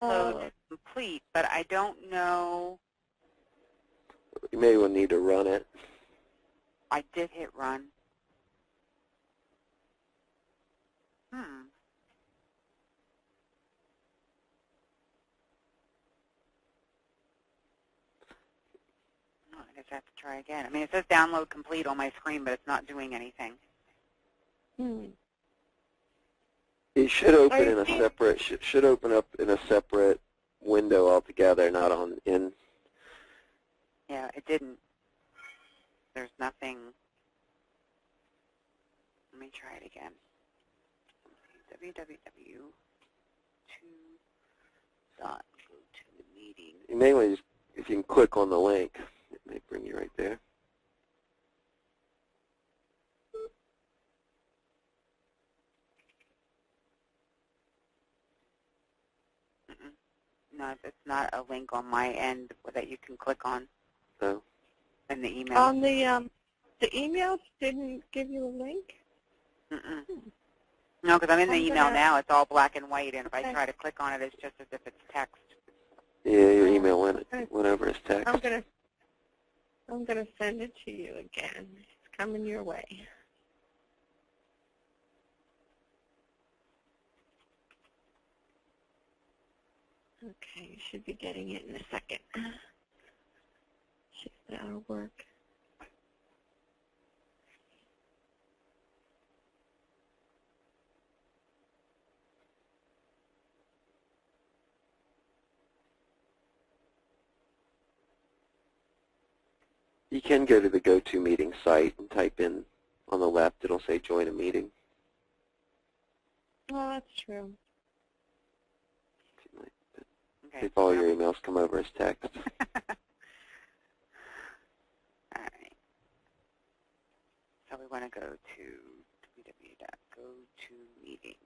download complete, but I don't know. You may well need to run it. I did hit run. Oh, I guess I have to try again. I mean, it says download complete on my screen, but it's not doing anything. It should open in a separate. Should open up in a separate window altogether, not on in. Yeah, it didn't. There's nothing. Let me try it again. www.go-to-meeting. You may want to just, if you can click on the link, it may bring you right there. No, it's not a link on my end that you can click on. Oh. In the email. On the email didn't give you a link? No, because I'm in the email now. It's all black and white, and if I try to click on it, it's just as if it's text. Yeah, your email went over as text. I'm gonna send it to you again. It's coming your way. Okay, you should be getting it in a second. That'll work. You can go to the GoToMeeting site and type in on the left. It'll say join a meeting. Oh, that's true. Okay. If all your emails come over as text. All right. So we want to go to www.goToMeeting.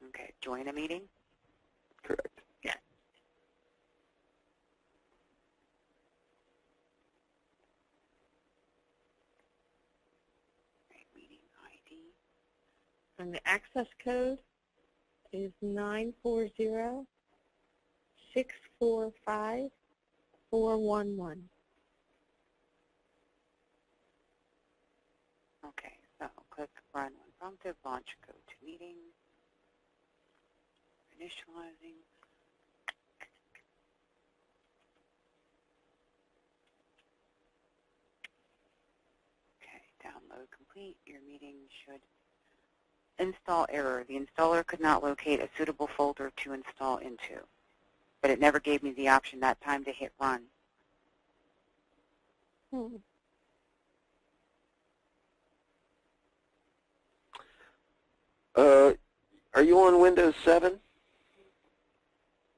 Okay, join a meeting? Correct. Yeah. Right, meeting ID. And the access code is 940-645-411. Okay, so click run when prompted, launch GoToMeeting, initializing. Okay, download complete. Your meeting should install error. The installer could not locate a suitable folder to install into, but it never gave me the option that time to hit run. Are you on Windows 7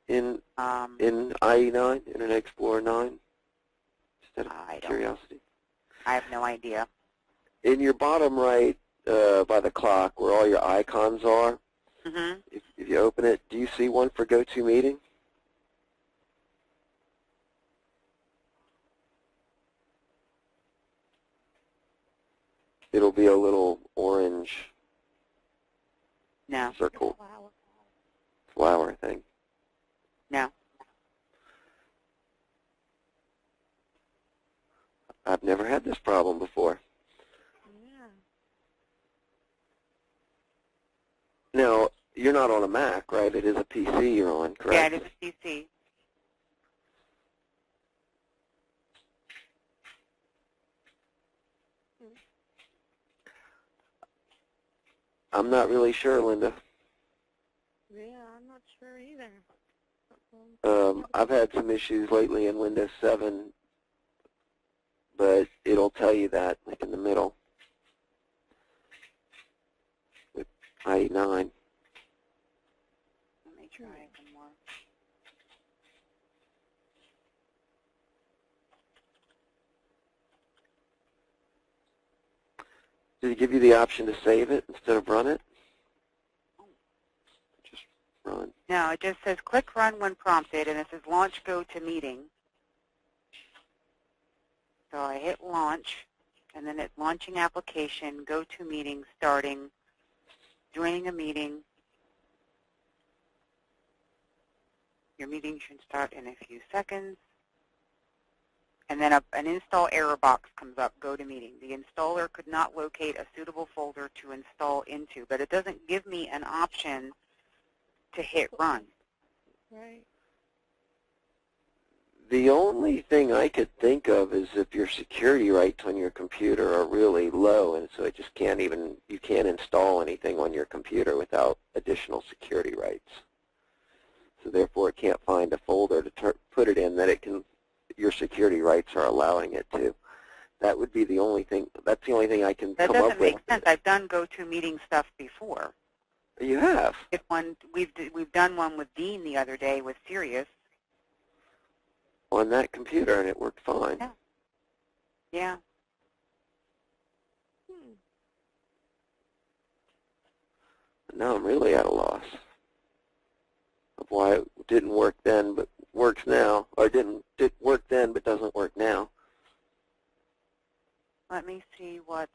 in IE9, Internet Explorer 9? Just out of curiosity. I have no idea. In your bottom right by the clock where all your icons are, if you open it, do you see one for GoToMeeting? It'll be a little orange circle flower thing. No. I've never had this problem before. Yeah. Now, you're not on a Mac, right? It is a PC you're on, correct? Yeah, it is a PC. I'm not really sure, Linda. Yeah, I'm not sure either. I've had some issues lately in Windows 7, but it'll tell you that, like in the middle with IE9. Let me try one more. Did it give you the option to save it instead of run it? Just run. No, it just says click run when prompted, and it says launch GoToMeeting. So I hit launch, and then it's launching application, go to meeting, starting, joining a meeting. Your meeting should start in a few seconds. And then an install error box comes up, go to meeting. The installer could not locate a suitable folder to install into, but it doesn't give me an option to hit run. Right. The only thing I could think of is if your security rights on your computer are really low, and so it just you can't install anything on your computer without additional security rights. So therefore, it can't find a folder to put it in that your security rights are allowing it to. That would be the only thing. That's the only thing I can come up with. That doesn't make sense. I've done go-to-meeting stuff before. You have. We've done one with Dean the other day with Sirius. On that computer, and it worked fine. Yeah. Yeah. Now I'm really at a loss of why it didn't work then but works now, or didn't work then but doesn't work now. Let me see what's...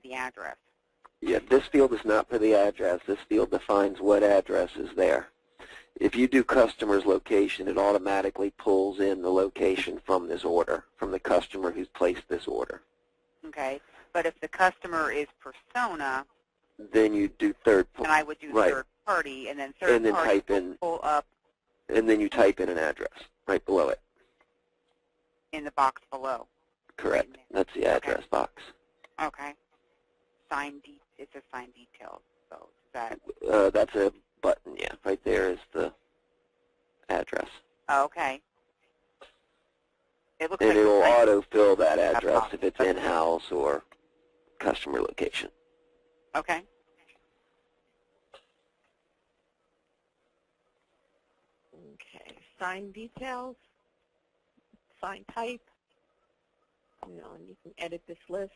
the address. Yeah, this field is not for the address. This field defines what address is there. If you do customer's location, it automatically pulls in the location from this order, from the customer who's placed this order. Okay, but if the customer is persona, then you do third party. and I would do third party, and then third party type in, pull up. And then you type in an address right below it. In the box below. Correct. That's the address box. Okay. It says sign details. So is that? That's a button. Yeah, right there is the address. Okay. It looks and like it'll auto-fill that address if it's in-house or customer location. Okay. Okay. Sign details. Sign type. And you can edit this list.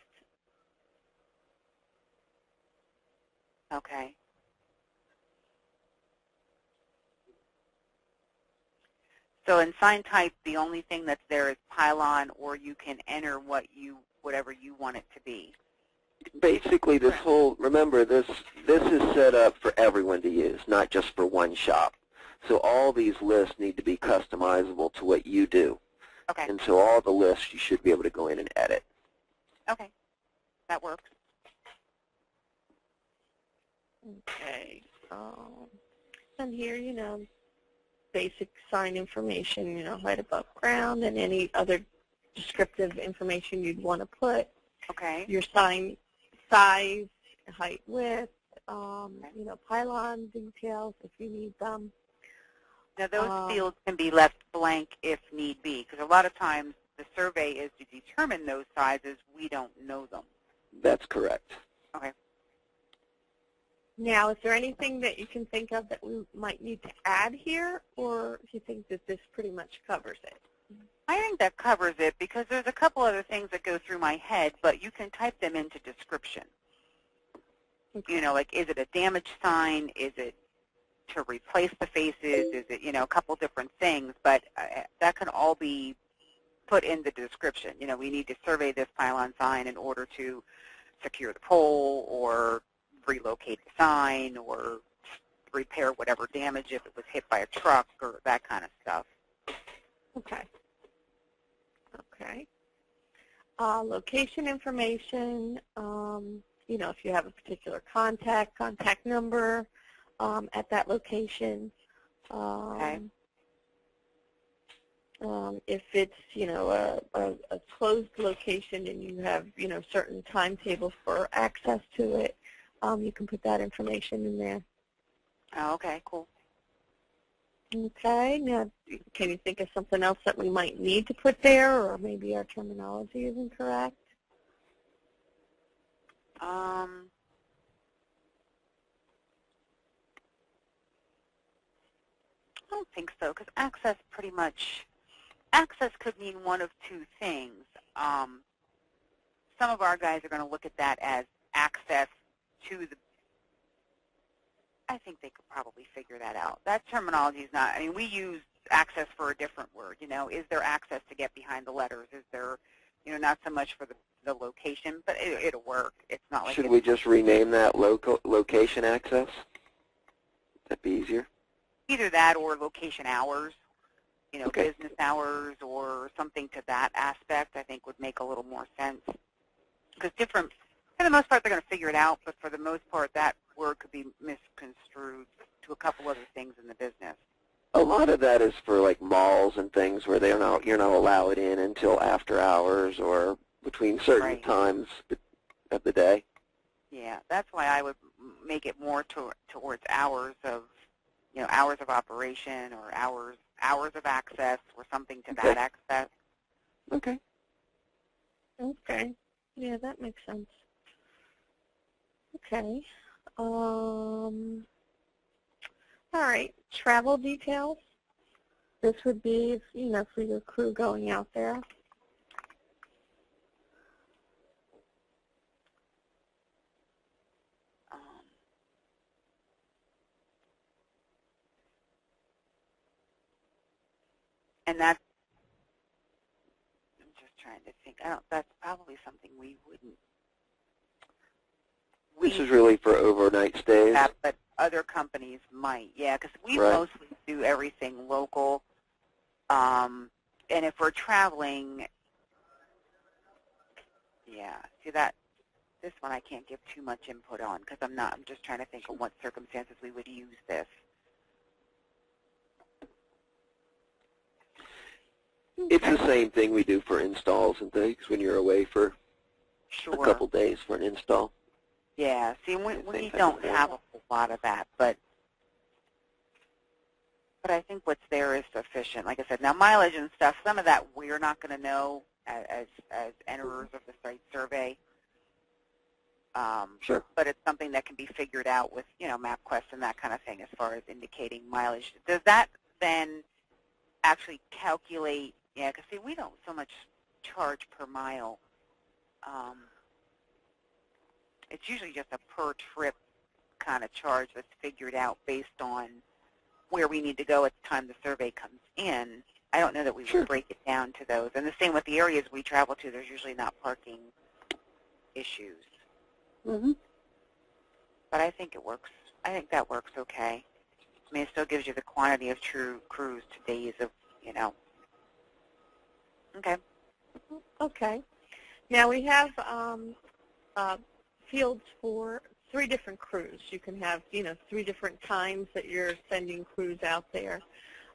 Okay. So in sign type, the only thing that's there is pylon, or you can enter whatever you want it to be. Basically, remember, this is set up for everyone to use, not just for one shop. So all these lists need to be customizable to what you do. Okay. And so all the lists you should be able to go in and edit. Okay. That works. Okay. And here, basic sign information, right above ground, and any other descriptive information you'd want to put. Okay. Your sign size, height, width, pylon details if you need them. Now those fields can be left blank if need be, because a lot of times the survey is to determine those sizes. We don't know them. That's correct. Okay. Now, is there anything that you can think of that we might need to add here, or do you think that this pretty much covers it? I think that covers it, because there's a couple other things that go through my head, but you can type them into description. Okay. Like, is it a damaged sign? Is it to replace the faces? Is it, a couple different things, but that can all be put in the description. We need to survey this pylon sign in order to secure the pole, or relocate the sign, or repair whatever damage if it was hit by a truck, or that kind of stuff. Okay. Okay. Location information, if you have a particular contact number at that location. Okay. If it's, a closed location and you have, certain timetables for access to it, you can put that information in there. Oh, okay, cool. Okay. Now, can you think of something else that we might need to put there, or maybe our terminology is incorrect? I don't think so, because access could mean one of two things. Some of our guys are going to look at that as access to the, I think they could probably figure that out. That terminology is not, I mean, we use access for a different word, is there access to get behind the letters? Is there, not so much for the location, but it'll work. It's not like Should we just rename that location access? Would that be easier? Either that or location hours, Okay. business hours or something to that aspect, I think would make a little more sense. Because for the most part, they're going to figure it out, but for the most part, that word could be misconstrued to a couple other things in the business. A lot of that is for like malls and things where you're not allowed in until after hours or between certain times of the day. Yeah, that's why I would make it more towards hours of, hours of operation or hours of access or something to that access. Okay. Okay. Yeah, that makes sense. Okay. All right. Travel details. This would be, for your crew going out there. And that's, I'm just trying to think. That's probably something we wouldn't. This is really for overnight stays. Yeah, but other companies might, yeah, because we mostly do everything local. And if we're traveling, yeah, see this one I can't give too much input on because I'm just trying to think of what circumstances we would use this. It's the same thing we do for installs and things when you're away for a couple days for an install. Yeah, see, we don't have a whole lot of that, but I think what's there is sufficient. Like I said, now mileage and stuff, some of that we're not going to know as enterers of the site survey. Sure. But it's something that can be figured out with, MapQuest and that kind of thing as far as indicating mileage. Does that then actually calculate? Yeah, because see, we don't so much charge per mile. It's usually just a per trip kind of charge that's figured out based on where we need to go at the time the survey comes in. I don't know that we would break it down to those. And the same with the areas we travel to, there's usually not parking issues. Mm-hmm. But I think it works. I think that works okay. I mean, it still gives you the quantity of true crews to days of, Okay. Okay. Now we have fields for 3 different crews. You can have, 3 different times that you're sending crews out there.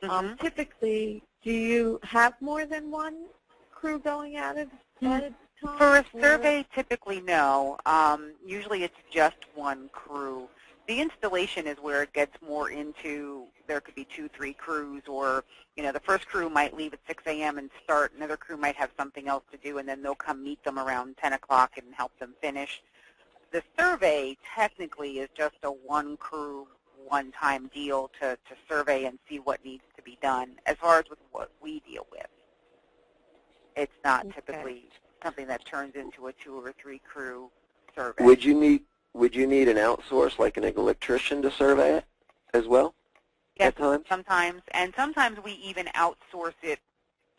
Mm-hmm. Typically, do you have more than one crew going out at a time? For a survey, typically no. Usually it's just one crew. The installation is where it gets more into, there could be 2, 3 crews, or, the first crew might leave at 6 a.m. and start. Another crew might have something else to do, and then they'll come meet them around 10 o'clock and help them finish. The survey technically is just a one crew, one-time deal to survey and see what needs to be done as far as with what we deal with. It's not typically something that turns into a 2 or 3 crew survey. Would you need an outsource like an electrician to survey it as well? Yes, at times? sometimes. And sometimes we even outsource it,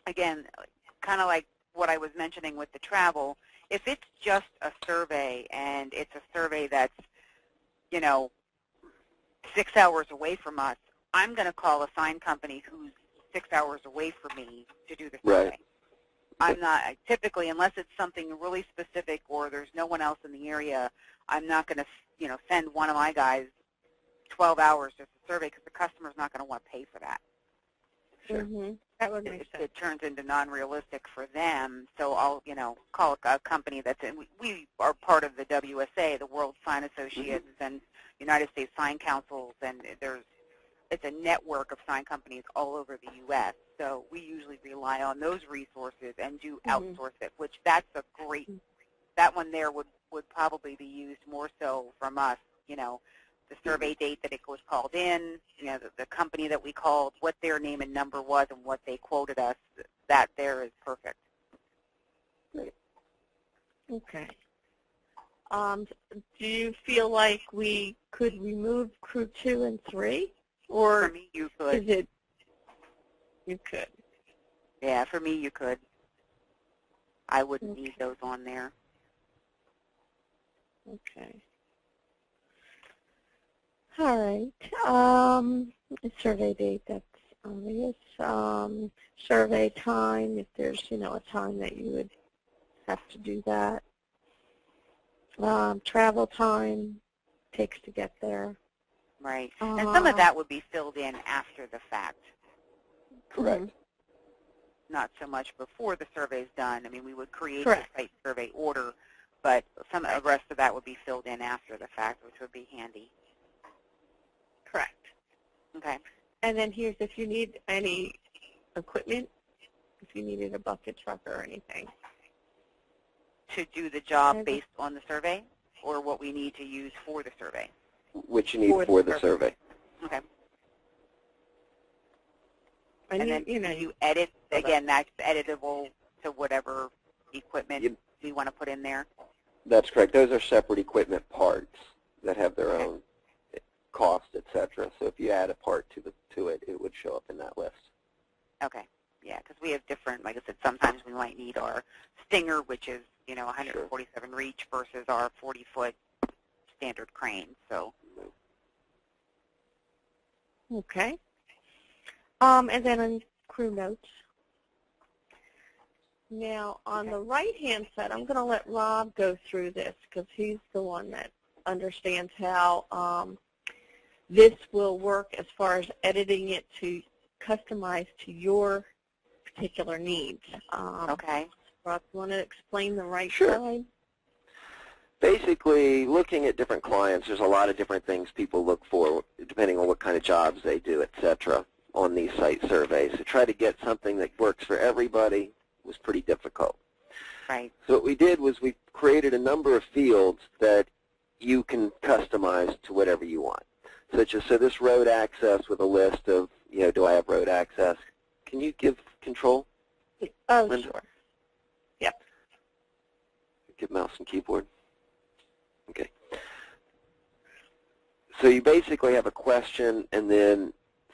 again, kind of like what I was mentioning with the travel. If it's just a survey and it's a survey that's, 6 hours away from us, I'm going to call a sign company who's 6 hours away from me to do the survey. Right. I'm not, typically, unless it's something really specific or there's no one else in the area, I'm not going to, send one of my guys 12 hours just to survey because the customer's not going to want to pay for that. Sure. Mm-hmm. That would make sense. It turns into non-realistic for them, so I'll, call a company that's in. We are part of the WSA, the World Sign Associates, and United States Sign Councils, and it's a network of sign companies all over the U.S., so we usually rely on those resources and do outsource it, which that's a great, that one there would would probably be used more so from us, the survey date that it was called in, the company that we called, what their name and number was, and what they quoted us. That there is perfect. Great. Okay. Do you feel like we could remove crew 2 and 3? Or for me, you could. Is it, you could? Yeah, for me, you could. I wouldn't need those on there. Okay. All right. Survey date, that's obvious. Survey time, if there's, a time that you would have to do that. Travel time takes to get there. Right. And some of that would be filled in after the fact. Correct. Not so much before the survey's done. I mean, we would create Correct. the site survey order, but some of the rest of that would be filled in after the fact, which would be handy. Correct. Okay. And then here's if you need any equipment, if you needed a bucket truck or anything. To do the job based on the survey, or what we need to use for the survey? Which you need for the survey. Okay. And then you edit, again, that's editable to whatever equipment you want to put in there? That's correct. Those are separate equipment parts that have their own cost, etc. So if you add a part to it, it would show up in that list. Okay. Yeah, because we have different, like I said, sometimes we might need our Stinger, which is, 147 reach versus our 40-foot standard crane. So. Okay. And then on crew notes. Now, on the right-hand side, I'm going to let Rob go through this because he's the one that understands how this will work as far as editing it to customize to your particular needs. Okay. Rob, you want to explain the right Sure. side? Basically, looking at different clients, there's a lot of different things people look for, depending on what kind of jobs they do, etc., on these site surveys. To try to get something that works for everybody was pretty difficult. Right. So what we did was we created a number of fields that you can customize to whatever you want. Such as, so this road access with a list of, do I have road access? Can you give control? Oh, Linda? sure. Yep. Give mouse and keyboard. Okay. So you basically have a question and then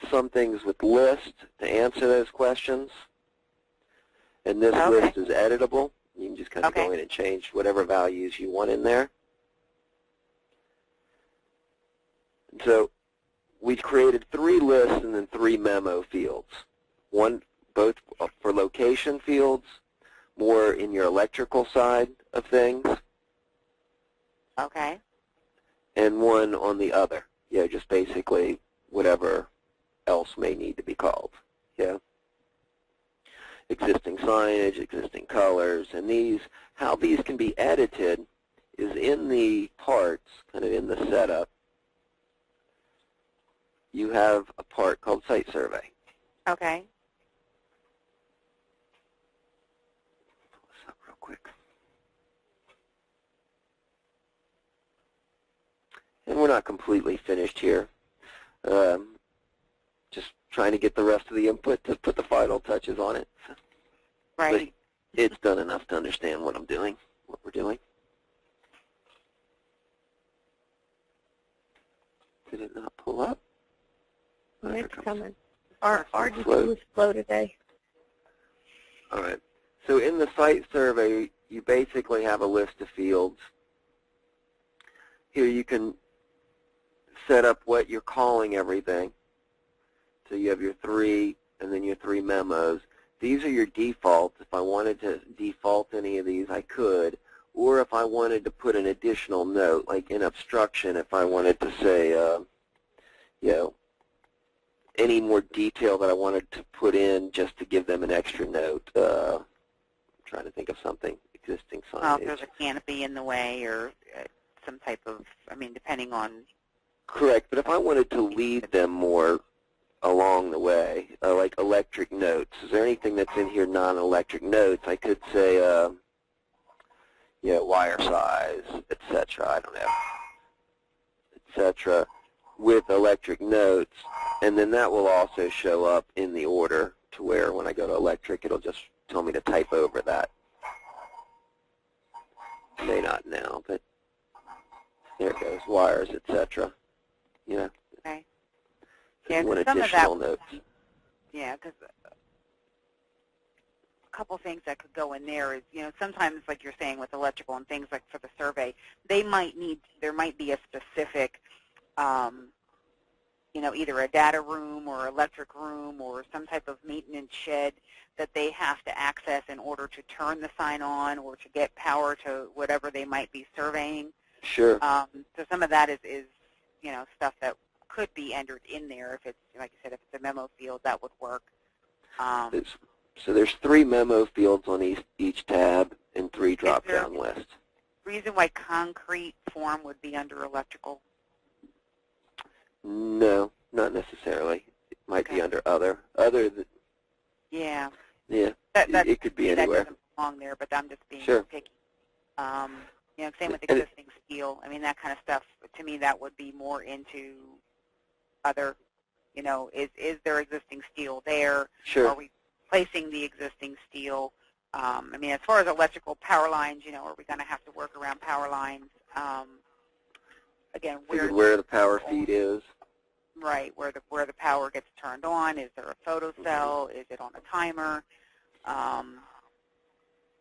some things with list to answer those questions. And this list is editable. You can just kind of go in and change whatever values you want in there. And so we created 3 lists and then 3 memo fields. One, both for location fields, more in your electrical side of things. Okay. And one on the other. Just basically whatever else may need to be called. Existing signage, existing colors, and how these can be edited is in the parts, kind of in the setup. You have a part called Site Survey. Okay. Pull this up real quick. And we're not completely finished here. Just trying to get the rest of the input to put the final touches on it. Right. But it's done enough to understand what I'm doing, what we're doing. Did it not pull up? It's coming. Our Slow. GPU is slow today. All right. So in the site survey, you basically have a list of fields. Here you can set up what you're calling everything. So you have your 3 and then your 3 memos. These are your defaults. If I wanted to default any of these, I could. Or if I wanted to put an additional note, like in obstruction, if I wanted to say, any more detail that I wanted to put in just to give them an extra note. I'm trying to think of something. Existing signage. Well, if there's a canopy in the way or some type of, depending on. Correct, but if I wanted to lead them more along the way, like electric notes, is there anything that's in here non-electric notes? I could say, wire size, etc. I don't know, etc. with electric notes, and then that will also show up in the order to where when I go to electric, it'll just tell me to type over that. May not now, but there it goes, wires, etc. Yeah. Okay. So Yeah, you want 'cause some of additional that, notes. yeah, because a couple things that could go in there is, sometimes like you're saying with electrical and things like for the survey, there might be a specific, either a data room or electric room or some type of maintenance shed that they have to access in order to turn the sign on or to get power to whatever they might be surveying. Sure. So some of that is stuff that could be entered in there. If it's, like I said, if it's a memo field, that would work. So there's 3 memo fields on each tab and 3 drop-down lists. Reason why concrete form would be under electrical? No, not necessarily. It might be under other. Yeah. Yeah, it could be That anywhere. doesn't belong there, but I'm just being Sure. picky. Same with existing steel. I mean, that kind of stuff, to me, that would be more into other, is there existing steel there? Sure. Are we placing the existing steel? I mean, as far as electrical power lines, are we going to have to work around power lines? Again, where the power feed is. Right, where the power gets turned on. Is there a photo cell? Is it on a timer?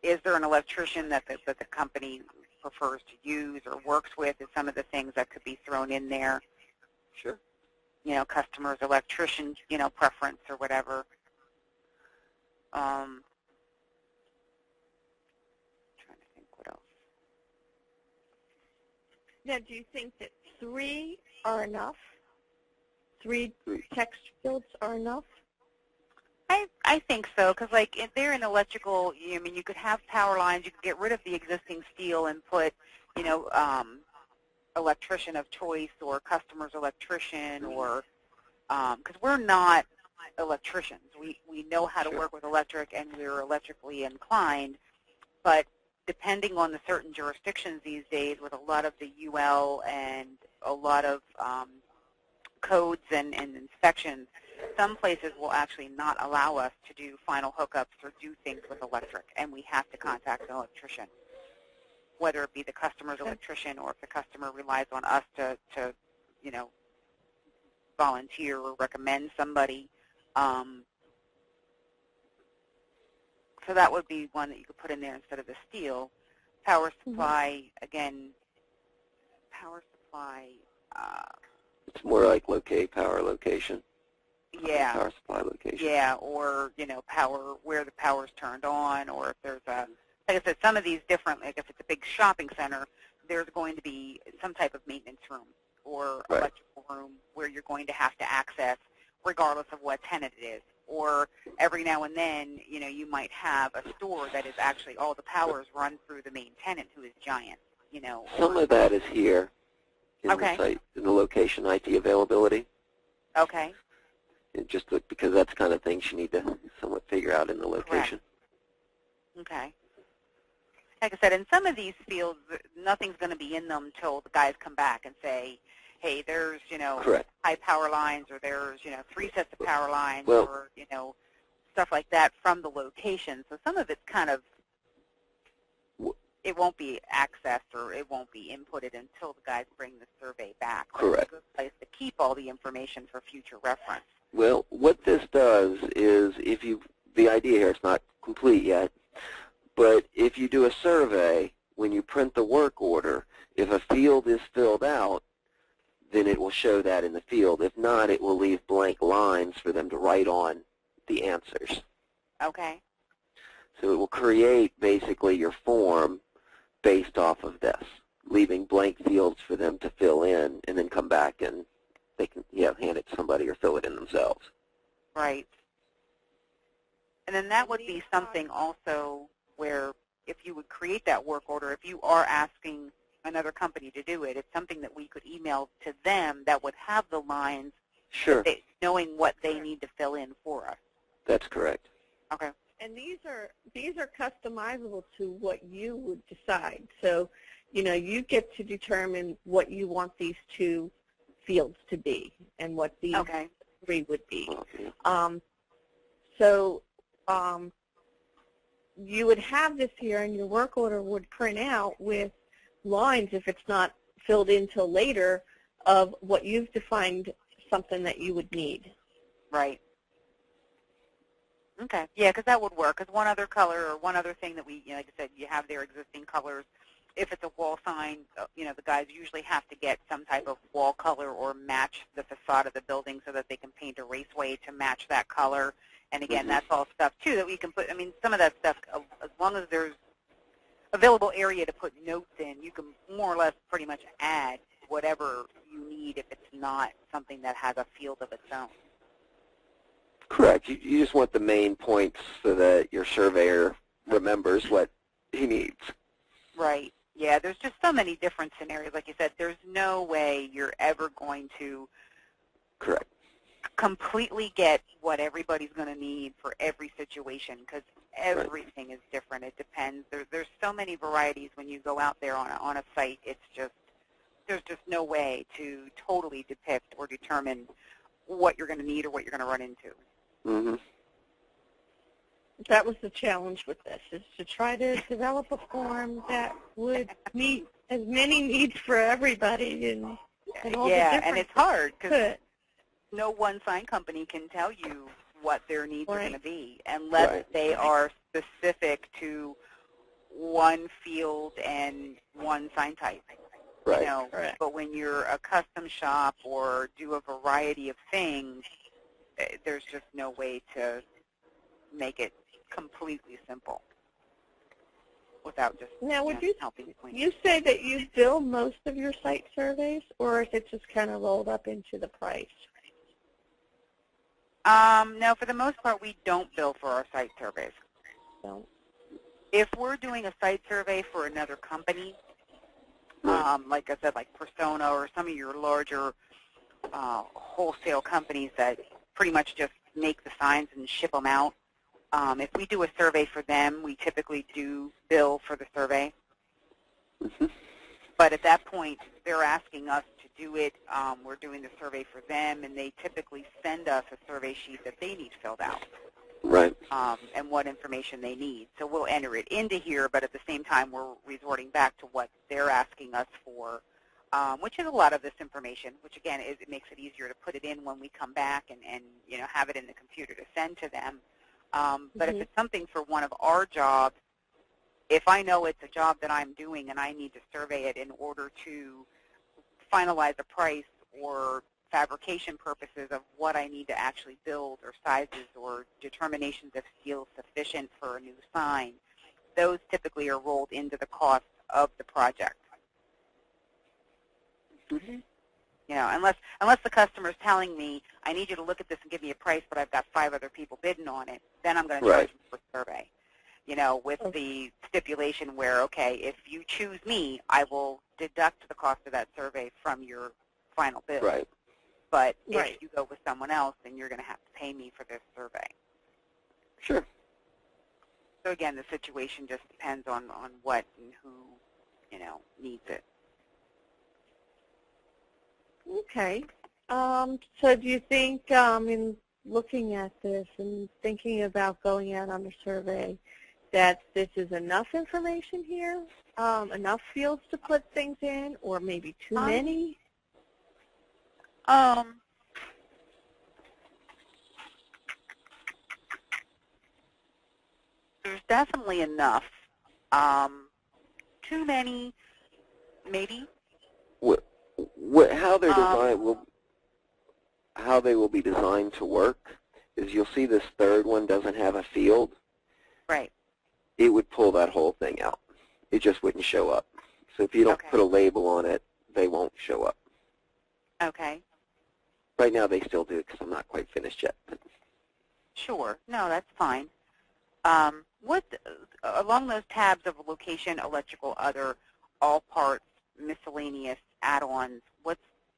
Is there an electrician that the company prefers to use or works with? Is some of the things that could be thrown in there. Sure. Customers, electrician, preference or whatever. Trying to think what else. Now, do you think that 3 are enough? 3 text fields are enough? I think so, because like if they're in electrical, you could have power lines. You could get rid of the existing steel and put, electrician of choice or customer's electrician, or because we're not electricians. We know how to work with electric, and we're electrically inclined, but depending on the certain jurisdictions these days, with a lot of the UL and a lot of codes and inspections, some places will actually not allow us to do final hookups or do things with electric, and we have to contact an electrician, whether it be the customer's electrician or if the customer relies on us to volunteer or recommend somebody. So that would be one that you could put in there instead of the steel. Power supply, again, power supply. It's more like power location. Yeah. Power supply location. Yeah, or, power, where the power's turned on, or if there's a, like I said, some of these different, like if it's a big shopping center, there's going to be some type of maintenance room or electrical room where you're going to have to access regardless of what tenant it is. Or every now and then, you might have a store that is actually all the powers run through the main tenant who is Giant, Some of that is here in the Okay. site, in the location IT availability. Okay. Just because that's the kind of things you need to somewhat figure out in the location. Okay. Like I said, in some of these fields, nothing's going to be in them until the guys come back and say, hey, there's, Correct. high power lines, or there's, 3 sets of power lines, Well, or, stuff like that from the location. So some of it's kind of, it won't be accessed or it won't be inputted until the guys bring the survey back. Correct. It's a good place to keep all the information for future reference. Well, what this does is the idea here, it's not complete yet, but if you do a survey, when you print the work order, if a field is filled out, then it will show that in the field. If not, it will leave blank lines for them to write on the answers. Okay. So it will create basically your form based off of this, leaving blank fields for them to fill in and then come back and they can hand it to somebody or fill it in themselves. Right. And then that would be something also where if you would create that work order, if you are asking another company to do it, it's something that we could email to them that would have the lines, Sure. knowing what they need to fill in for us. That's correct. Okay. And these are customizable to what you would decide. So, you know, you get to determine what you want these two fields to be and what these three would be. You would have this here, and your work order would print out with lines, if it's not filled in till later, of what you've defined something that you would need. Right. Okay. Yeah, because that would work. Because one other color or one other thing that we, you know, like I said, you have their existing colors. If it's a wall sign, you know, the guys usually have to get some type of wall color or match the facade of the building so that they can paint a raceway to match that color. And again, that's all stuff, too, that we can put. I mean, some of that stuff, as long as there's available area to put notes in, you can more or less pretty much add whatever you need if it's not something that has a field of its own. Correct. You just want the main points so that your surveyor remembers what he needs. Right. Yeah, there's just so many different scenarios. Like you said, there's no way you're ever going to completely get what everybody's going to need for every situation, because everything is different. It depends. There's so many varieties when you go out there on a site. It's just, there's just no way to totally depict or determine what you're going to need or what you're going to run into. Mm-hmm. That was the challenge with this, is to try to develop a form that would meet as many needs for everybody. And all and it's hard because no one sign company can tell you what their needs are going to be unless they are specific to one field and one sign type. Right. You know, but when you're a custom shop or do a variety of things, there's just no way to make it completely simple without just helping point. You say that you bill most of your site surveys, or is it just kind of rolled up into the price? No, for the most part, we don't bill for our site surveys. So, if we're doing a site survey for another company, like I said, like Persona or some of your larger wholesale companies that pretty much just make the signs and ship them out, if we do a survey for them, we typically do bill for the survey. Mm-hmm. But at that point, they're asking us to do it. We're doing the survey for them, and they typically send us a survey sheet that they need filled out. Right. And what information they need. So we'll enter it into here, but at the same time, we're resorting back to what they're asking us for, which is a lot of this information, which, again, it makes it easier to put it in when we come back and you know, have it in the computer to send to them. But if it's something for one of our jobs, if I know it's a job that I'm doing and I need to survey it in order to finalize a price or fabrication purposes of what I need to actually build or sizes or determinations of steel sufficient for a new sign, those typically are rolled into the cost of the project. Mm-hmm. You know, unless the customer is telling me, I need you to look at this and give me a price, but I've got 5 other people bidding on it, then I'm going to charge them for survey. You know, with the stipulation where, okay, if you choose me, I will deduct the cost of that survey from your final bill. Right. But if you go with someone else, then you're going to have to pay me for this survey. Sure. So again, the situation just depends on what and who, you know, needs it. Okay. So do you think, in looking at this and thinking about going out on a survey, that this is enough information here, enough fields to put things in, or maybe too many? There's definitely enough. Too many, maybe. How they're designed how they will be designed to work is you'll see this third one doesn't have a field. Right. It would pull that whole thing out. It just wouldn't show up. So if you don't put a label on it, they won't show up. Okay. Right now they still do because I'm not quite finished yet. Sure. No, that's fine. What along those tabs of location, electrical, other, all parts, miscellaneous, add-ons,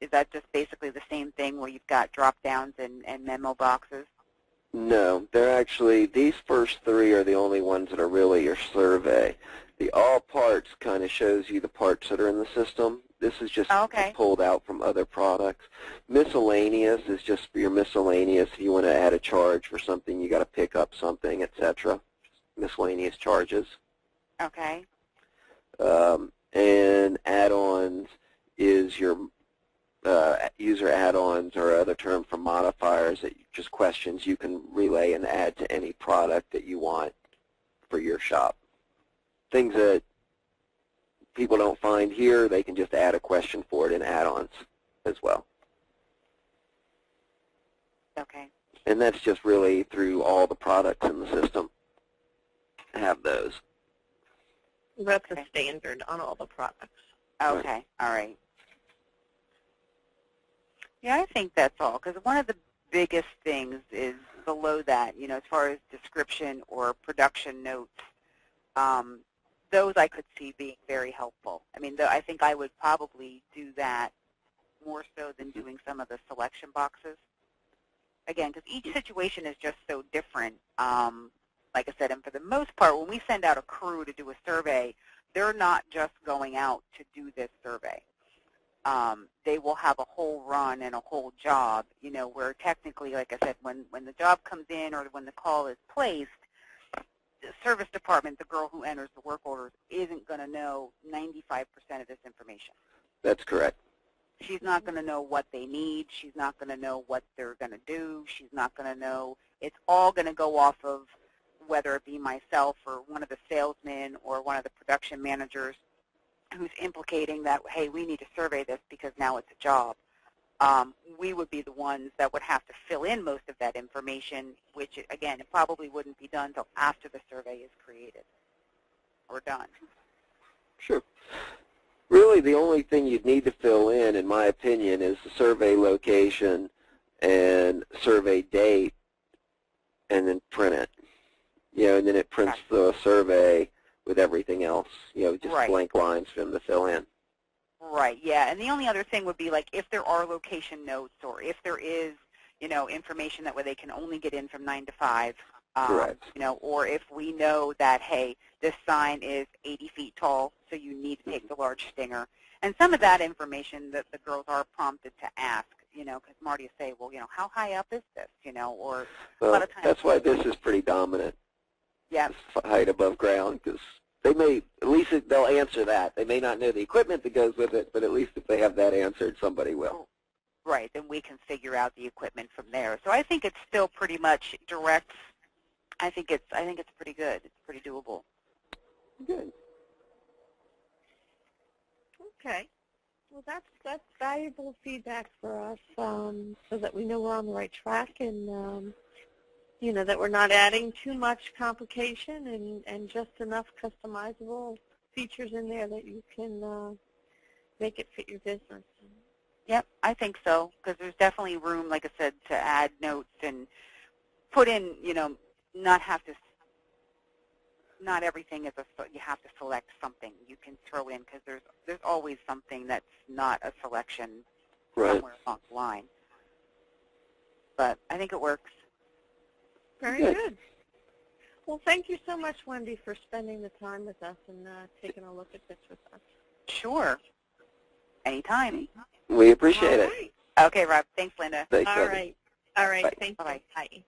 is that just basically the same thing where you've got drop-downs and memo boxes? No, they're actually, these first three are the only ones that are really your survey. The all parts kind of shows you the parts that are in the system. This is just Okay. pulled out from other products. Miscellaneous is just for your miscellaneous. If you want to add a charge for something, you got to pick up something, etc. Miscellaneous charges. Okay. And add-ons is your user add-ons, or other term for modifiers, that just questions you can relay and add to any product that you want for your shop. Things that people don't find here, they can just add a question for it in add-ons as well. Okay. And that's just really through all the products in the system have those. That's Okay. a standard on all the products. Okay. All right. Yeah, I think that's all, because one of the biggest things is below that, you know, as far as description or production notes, those I could see being very helpful. I mean, I think I would probably do that more so than doing some of the selection boxes. Again, because each situation is just so different. Like I said, and for the most part, when we send out a crew to do a survey, they're not just going out to do this survey. They will have a whole run and a whole job, you know, where technically, like I said, when the job comes in or when the call is placed, the service department, the girl who enters the work orders, isn't going to know 95% of this information. That's correct. She's not going to know what they need. She's not going to know what they're going to do. She's not going to know. It's all going to go off of whether it be myself or one of the salesmen or one of the production managers who's implicating that, hey, we need to survey this because now it's a job. We would be the ones that would have to fill in most of that information, which, again, it probably wouldn't be done until after the survey is created or done. Sure. Really, the only thing you'd need to fill in my opinion, is the survey location and survey date, and then print it. You know, and then it prints the survey with everything else. You know, just blank lines for them to fill in. Right, yeah, and the only other thing would be, like, if there are location notes or if there is, you know, information that where they can only get in from 9 to 5, Correct. you know, or if we know that, hey, this sign is 80 feet tall, so you need to take the large stinger. And some of that information that the girls are prompted to ask, you know, because Marty will say, well, you know, how high up is this, you know, or a lot of times. That's why this is pretty dominant. Yeah. Height above ground, because they may, at least they'll answer that. They may not know the equipment that goes with it, but at least if they have that answered, somebody will. Right, then we can figure out the equipment from there. So I think it's still pretty much direct. I think it's pretty good. It's pretty doable. Good. Okay. Well, that's valuable feedback for us, so that we know we're on the right track, and you know, that we're not adding too much complication, and just enough customizable features in there that you can make it fit your business. Yep, I think so, because there's definitely room, like I said, to add notes and put in, you know, not everything is you have to select something you can throw in, because there's always something that's not a selection somewhere along the line. But I think it works. Very good. Well, thank you so much, Wendy, for spending the time with us and taking a look at this with us. Sure. Anytime. We appreciate it. Okay, Rob. Thanks, Linda. Thanks, All right. All right. Bye. Thank you. Bye-bye. Bye.